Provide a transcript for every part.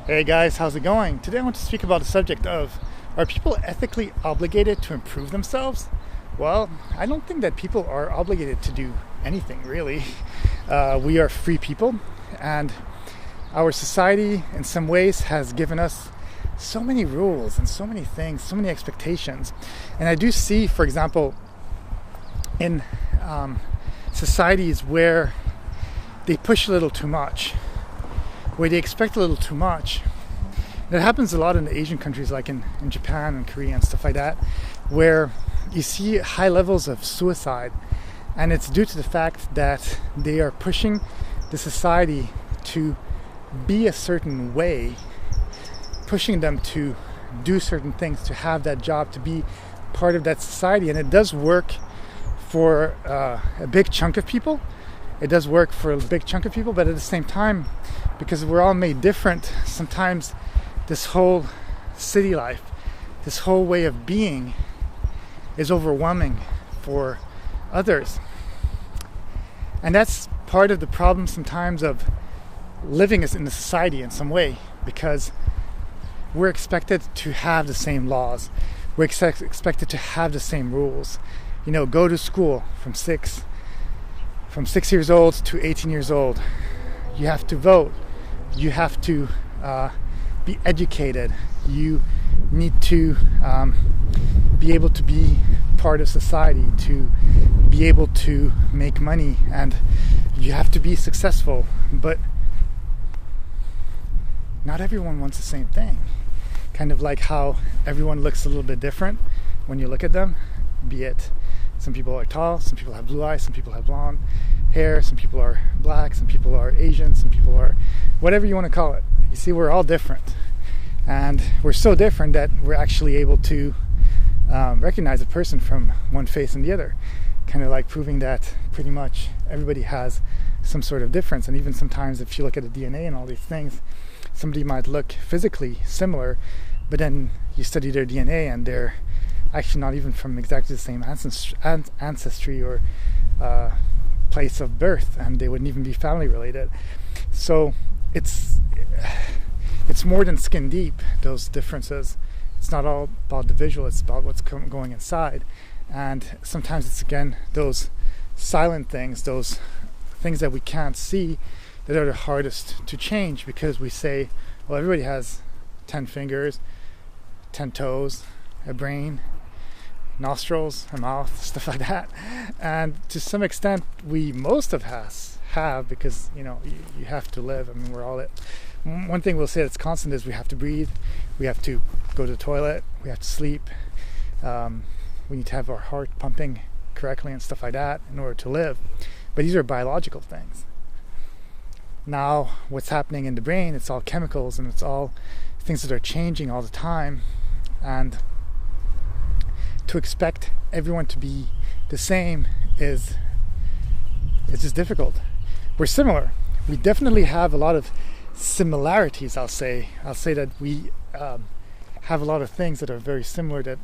Hey guys, how's it going? Today I want to speak about the subject of, are people ethically obligated to improve themselves? Well, I don't think that people are obligated to do anything really. We are free people, and our society in some ways has given us so many rules and so many things, so many expectations. And I do see, for example, in societies where they push a little too much, where they expect a little too much. That happens a lot in the Asian countries, like in Japan and Korea and stuff like that, where you see high levels of suicide, and it's due to the fact that they are pushing the society to be a certain way, pushing them to do certain things, to have that job, to be part of that society. And it does work for a big chunk of people. It does work for a big chunk of people, but at the same time, because we're all made different, sometimes this whole city life, this whole way of being is overwhelming for others. And that's part of the problem sometimes of living in the society in some way, because we're expected to have the same laws. We're expected to have the same rules. You know, go to school from 6 years old to 18 years old. You have to vote. You have to be educated. You need to be able to be part of society, to be able to make money, and you have to be successful. But not everyone wants the same thing. Kind of like how everyone looks a little bit different when you look at them, be it some people are tall, some people have blue eyes, some people have blonde hair, some people are black, some people are Asian, some people are whatever you want to call it. You see, we're all different, and we're so different that we're actually able to recognize a person from one face and the other, kind of like proving that pretty much everybody has some sort of difference. And even sometimes if you look at the DNA and all these things, somebody might look physically similar, but then you study their DNA and they're actually not even from exactly the same ancestry or place of birth, and they wouldn't even be family related. So it's more than skin deep, those differences. It's not all about the visual, it's about what's going inside. And sometimes it's, again, those silent things, those things that we can't see, that are the hardest to change, because we say, well, everybody has 10 fingers, 10 toes, a brain, nostrils, a mouth, stuff like that. And to some extent, most of us have, because you have to live. I mean, we're all it. One thing we'll say that's constant is we have to breathe, we have to go to the toilet, we have to sleep, we need to have our heart pumping correctly and stuff like that in order to live. But these are biological things. Now, what's happening in the brain, it's all chemicals, and it's all things that are changing all the time. And to expect everyone to be the same is just difficult. We're similar. We definitely have a lot of similarities, I'll say that we have a lot of things that are very similar, that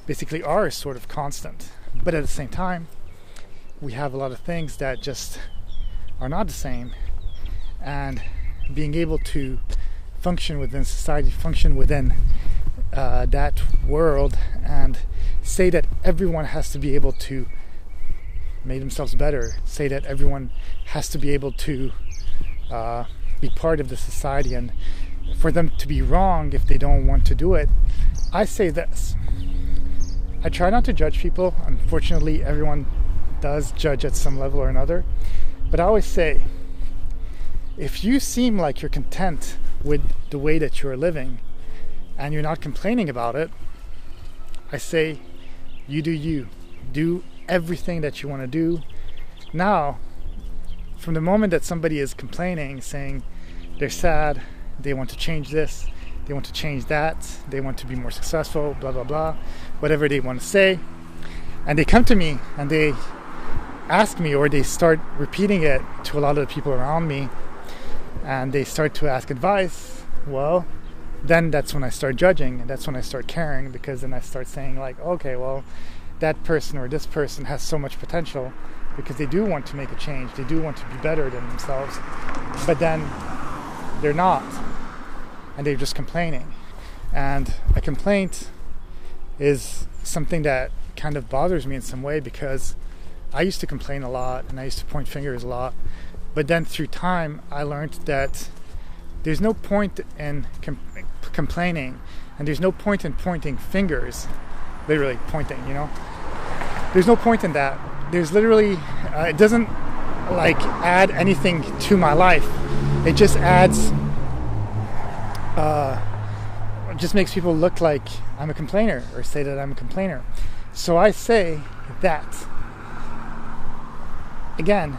basically are sort of constant. But at the same time, we have a lot of things that just are not the same. And being able to function within society, function within that world, and say that everyone has to be able to make themselves better, say that everyone has to be able to be part of the society, and for them to be wrong if they don't want to do it. I say this: I try not to judge people. Unfortunately, everyone does judge at some level or another. But I always say, if you seem like you're content with the way that you're living and you're not complaining about it, I say, you do everything that you want to do. Now, from the moment that somebody is complaining, saying they're sad, they want to change this, they want to change that, they want to be more successful, blah blah blah, whatever they want to say, and they come to me and they ask me, or they start repeating it to a lot of the people around me, and they start to ask advice, well, then that's when I start judging, and that's when I start caring, because then I start saying, like, okay, well, that person or this person has so much potential, because they do want to make a change, they do want to be better than themselves, but then they're not. and they're just complaining. And a complaint is something that kind of bothers me in some way, because I used to complain a lot and I used to point fingers a lot. But then through time, I learned that there's no point in complaining, and there's no point in pointing fingers, literally pointing, There's no point in that. There's literally, it doesn't like add anything to my life. It just adds, it just makes people look like I'm a complainer, or say that I'm a complainer. So I say that, again,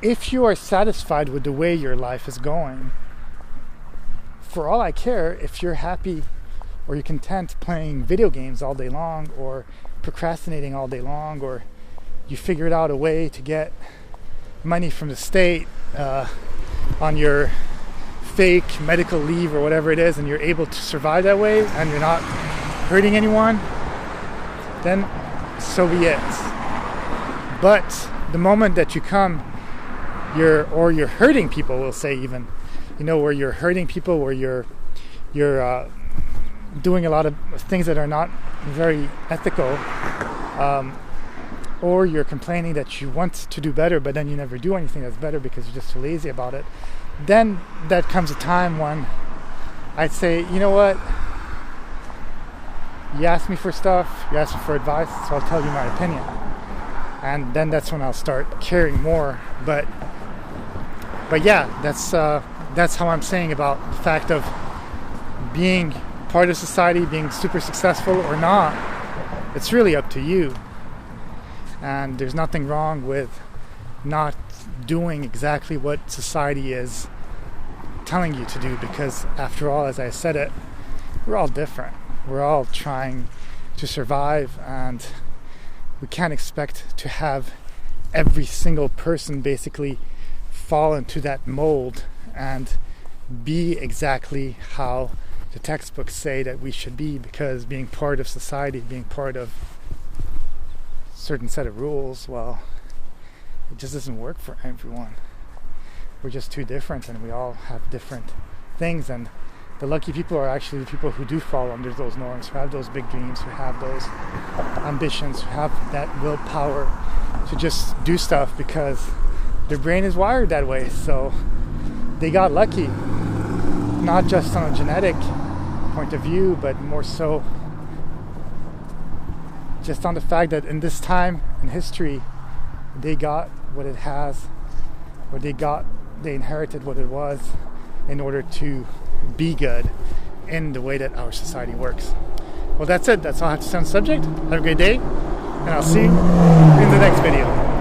if you are satisfied with the way your life is going, for all I care, if you're happy or you're content playing video games all day long, or procrastinating all day long, or you figured out a way to get money from the state on your fake medical leave or whatever it is, and you're able to survive that way and you're not hurting anyone, then so be it. But the moment that you you're hurting people, we'll say, even, where you're hurting people, where you're doing a lot of things that are not very ethical, or you're complaining that you want to do better, but then you never do anything that's better because you're just too lazy about it, then that comes a time when I'd say, you know what, you ask me for stuff, you ask me for advice, so I'll tell you my opinion. And then that's when I'll start caring more. But yeah, that's how I'm saying about the fact of being part of society, being super successful or not. It's really up to you. And there's nothing wrong with not doing exactly what society is telling you to do, because after all, as I said it, we're all different. We're all trying to survive, and we can't expect to have every single person basically fall into that mold and be exactly how the textbooks say that we should be, because being part of society, being part of a certain set of rules, well, it just doesn't work for everyone. We're just too different, and we all have different things, and the lucky people are actually the people who do fall under those norms, who have those big dreams, who have those ambitions, who have that willpower to just do stuff because their brain is wired that way. So they got lucky, not just on a genetic point of view, but more so just on the fact that in this time in history, they got what it has, or they inherited what it was in order to be good in the way that our society works. Well, that's it. That's all I have to say on the subject. Have a great day, and I'll see you in the next video.